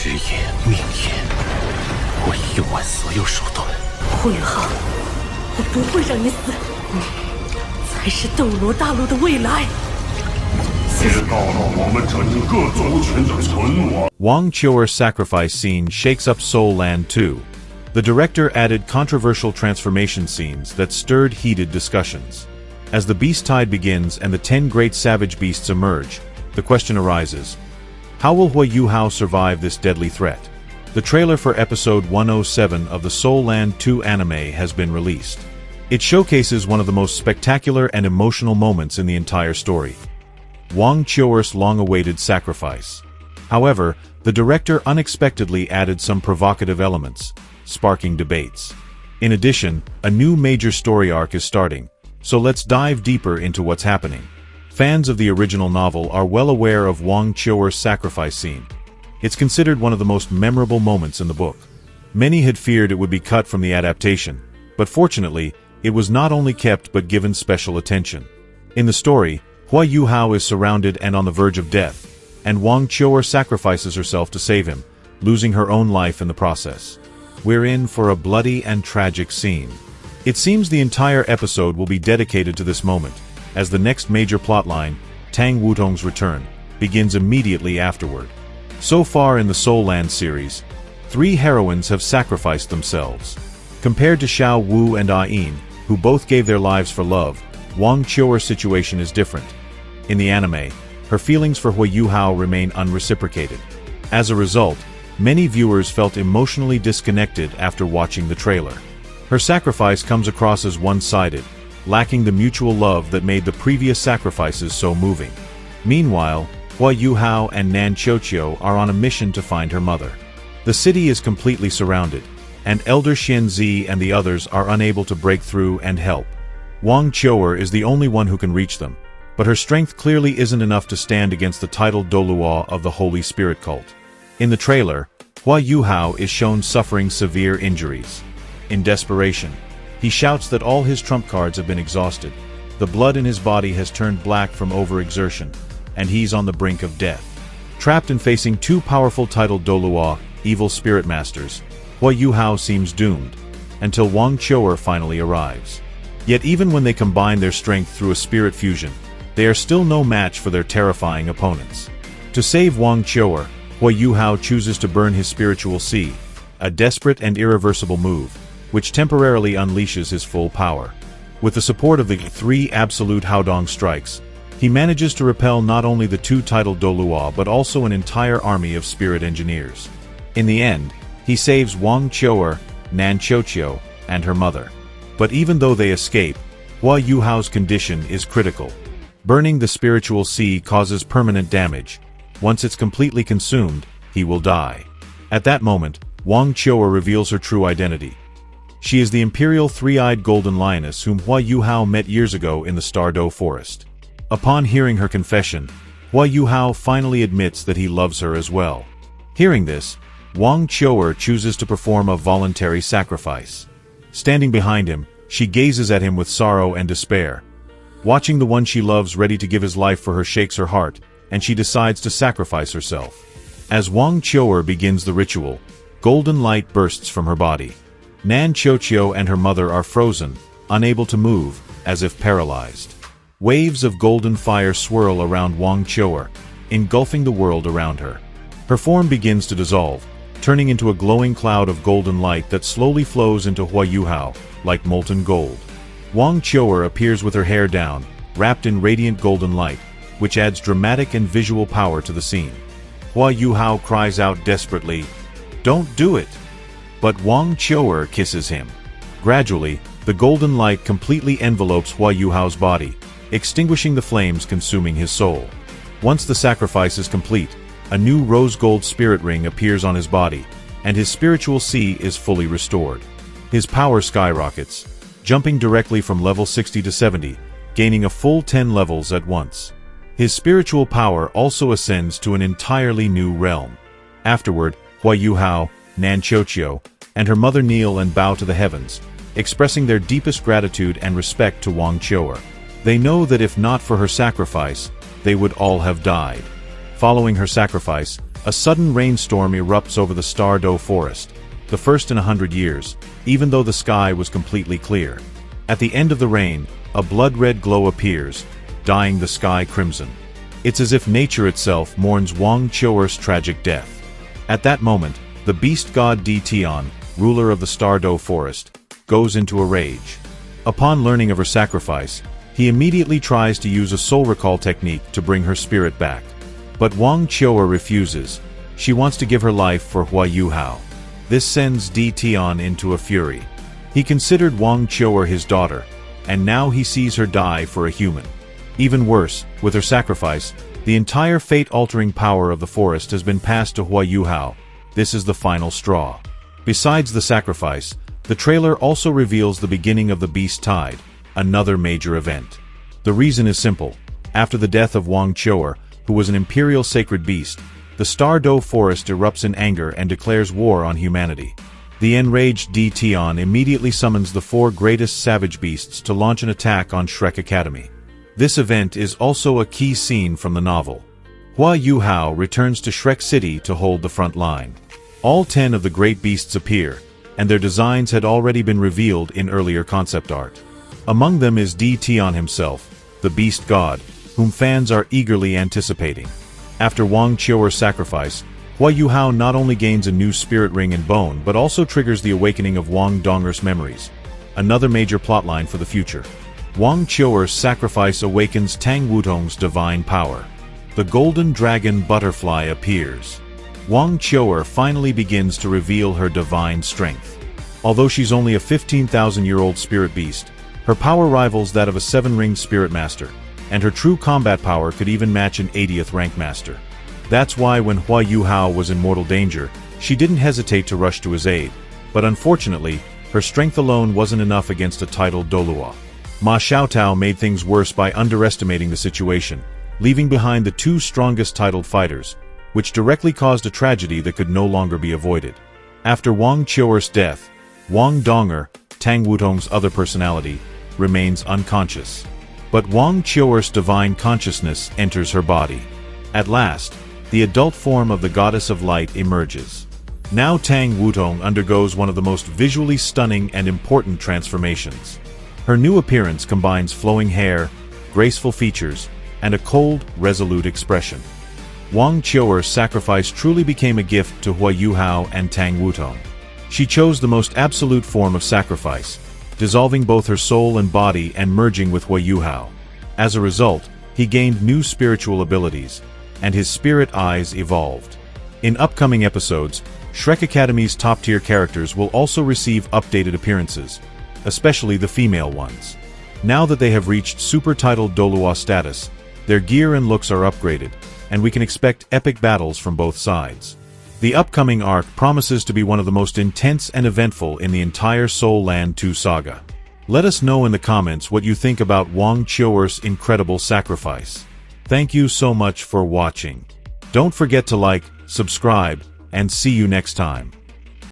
时也命也，我已用完所有手段。胡宇浩，我不会让你死，你才是斗罗大陆的未来。 Wang Qiu'er's sacrifice scene shakes up Soul Land 2. The director added controversial transformation scenes that stirred heated discussions. As the beast tide begins and the 10 great savage beasts emerge, the question arises, how will Huo Yuhao survive this deadly threat? The trailer for episode 107 of the Soul Land 2 anime has been released. It showcases one of the most spectacular and emotional moments in the entire story. Wang Qiu'er's long-awaited sacrifice. However, the director unexpectedly added some provocative elements, sparking debates. In addition, a new major story arc is starting, so let's dive deeper into what's happening. Fans of the original novel are well aware of Wang Qiu'er's sacrifice scene. It's considered one of the most memorable moments in the book. Many had feared it would be cut from the adaptation, but fortunately, it was not only kept but given special attention. In the story, Huo Yuhao is surrounded and on the verge of death, and Wang Qiu'er sacrifices herself to save him, losing her own life in the process. We're in for a bloody and tragic scene. It seems the entire episode will be dedicated to this moment, as the next major plotline, Tang Wutong's return, begins immediately afterward. So far in the Soul Land series, 3 heroines have sacrificed themselves. Compared to Xiao Wu and Yin, who both gave their lives for love, Wang Qiu'er's situation is different. In the anime, her feelings for Huo Yuhao remain unreciprocated. As a result, many viewers felt emotionally disconnected after watching the trailer. Her sacrifice comes across as one-sided, lacking the mutual love that made the previous sacrifices so moving. Meanwhile, Huo Yuhao and Nan Qiuqiu are on a mission to find her mother. The city is completely surrounded, and Elder Xianzi and the others are unable to break through and help. Wang Qiu'er is the only one who can reach them, but her strength clearly isn't enough to stand against the titled Douluo of the Holy Spirit cult. In the trailer, Huo Yuhao is shown suffering severe injuries. In desperation, he shouts that all his trump cards have been exhausted, the blood in his body has turned black from overexertion, and he's on the brink of death. Trapped and facing 2 powerful titled Douluo, evil spirit masters, Huo Yuhao seems doomed, until Wang Qiu'er finally arrives. Yet even when they combine their strength through a spirit fusion, they are still no match for their terrifying opponents. To save Wang Qiu'er, Huo Yuhao chooses to burn his spiritual sea, a desperate and irreversible move, which temporarily unleashes his full power. With the support of the 3 absolute Haodong strikes, he manages to repel not only the 2 titled Douluo but also an entire army of spirit engineers. In the end, he saves Wang Qiu'er, Nan Qiuqiu, and her mother. But even though they escape, Huo Yuhao's condition is critical. Burning the spiritual sea causes permanent damage. Once it's completely consumed, he will die. At that moment, Wang Qiu'er reveals her true identity. She is the imperial 3-eyed golden lioness whom Huo Yuhao met years ago in the Stardow forest. Upon hearing her confession, Huo Yuhao finally admits that he loves her as well. Hearing this, Wang Qiu'er chooses to perform a voluntary sacrifice. Standing behind him, she gazes at him with sorrow and despair. Watching the one she loves ready to give his life for her shakes her heart, and she decides to sacrifice herself. As Wang Qiu'er begins the ritual, golden light bursts from her body. Nan Qiuqiu and her mother are frozen, unable to move, as if paralyzed. Waves of golden fire swirl around Wang Qiu'er, engulfing the world around her. Her form begins to dissolve, turning into a glowing cloud of golden light that slowly flows into Huo Yuhao, like molten gold. Wang Qiu'er appears with her hair down, wrapped in radiant golden light, which adds dramatic and visual power to the scene. Huo Yuhao cries out desperately, "Don't do it!" But Wang Qiu'er kisses him. Gradually, the golden light completely envelopes Huo Yuhao's body, extinguishing the flames consuming his soul. Once the sacrifice is complete, a new rose gold spirit ring appears on his body, and his spiritual sea is fully restored. His power skyrockets, jumping directly from level 60 to 70, gaining a full 10 levels at once. His spiritual power also ascends to an entirely new realm. Afterward, Huo Yuhao, Nan Qiuqiu, and her mother kneel and bow to the heavens, expressing their deepest gratitude and respect to Wang Qiu'er. They know that if not for her sacrifice, they would all have died. Following her sacrifice, A sudden rainstorm erupts over the Douluo forest, the first in 100 years, even though the sky was completely clear. At the end of the rain, a blood-red glow appears, dyeing the sky crimson. It's as if nature itself mourns Wang Qiu'er's tragic death. At that moment, the beast god Tian, ruler of the Douluo forest, goes into a rage. Upon learning of her sacrifice, he immediately tries to use a soul recall technique to bring her spirit back. But Wang Qiu'er refuses. She wants to give her life for Huo Yuhao. This sends Tian into a fury. He considered Wang Qiu'er his daughter, and now he sees her die for a human. Even worse, with her sacrifice, the entire fate-altering power of the forest has been passed to Huo Yuhao. This is the final straw. Besides the sacrifice, the trailer also reveals the beginning of the Beast Tide, another major event. The reason is simple. After the death of Wang Qiu'er, who was an imperial sacred beast, the Douluo forest erupts in anger and declares war on humanity. The enraged Tian immediately summons the 4 greatest savage beasts to launch an attack on Shrek Academy. This event is also a key scene from the novel. Huo Yuhao returns to Shrek City to hold the front line. All 10 of the great beasts appear, and their designs had already been revealed in earlier concept art. Among them is Tian himself, the beast god, whom fans are eagerly anticipating. After Wang Qiu'er's sacrifice, Huo Yuhao not only gains a new spirit ring and bone but also triggers the awakening of Wang Dong'er's memories, another major plotline for the future. Wang Qiu'er's sacrifice awakens Tang Wutong's divine power. The golden dragon butterfly appears. Wang Qiu'er finally begins to reveal her divine strength. Although she's only a 15,000-year-old spirit beast, her power rivals that of a 7-ringed spirit master, and her true combat power could even match an 80th rank master. That's why when Huo Yuhao was in mortal danger, she didn't hesitate to rush to his aid, but unfortunately, her strength alone wasn't enough against a titled Douluo. Ma Xiaotao made things worse by underestimating the situation, leaving behind the 2 strongest titled fighters, which directly caused a tragedy that could no longer be avoided. After Wang Qiu'er's death, Wang Dong'er, Tang Wutong's other personality, remains unconscious. But Wang Qiu'er's divine consciousness enters her body. At last, the adult form of the goddess of light emerges. Now Tang Wutong undergoes one of the most visually stunning and important transformations. Her new appearance combines flowing hair, graceful features, and a cold, resolute expression. Wang Qiu'er's sacrifice truly became a gift to Huo Yuhao and Tang Wutong. She chose the most absolute form of sacrifice, dissolving both her soul and body and merging with Huo Yuhao. As a result, he gained new spiritual abilities, and his spirit eyes evolved. In upcoming episodes, Shrek Academy's top-tier characters will also receive updated appearances, especially the female ones. Now that they have reached super-titled Douluo status, their gear and looks are upgraded, and we can expect epic battles from both sides. The upcoming arc promises to be one of the most intense and eventful in the entire Soul Land 2 saga. Let us know in the comments what you think about Wang Qiu'er's incredible sacrifice. Thank you so much for watching. Don't forget to like, subscribe, and see you next time.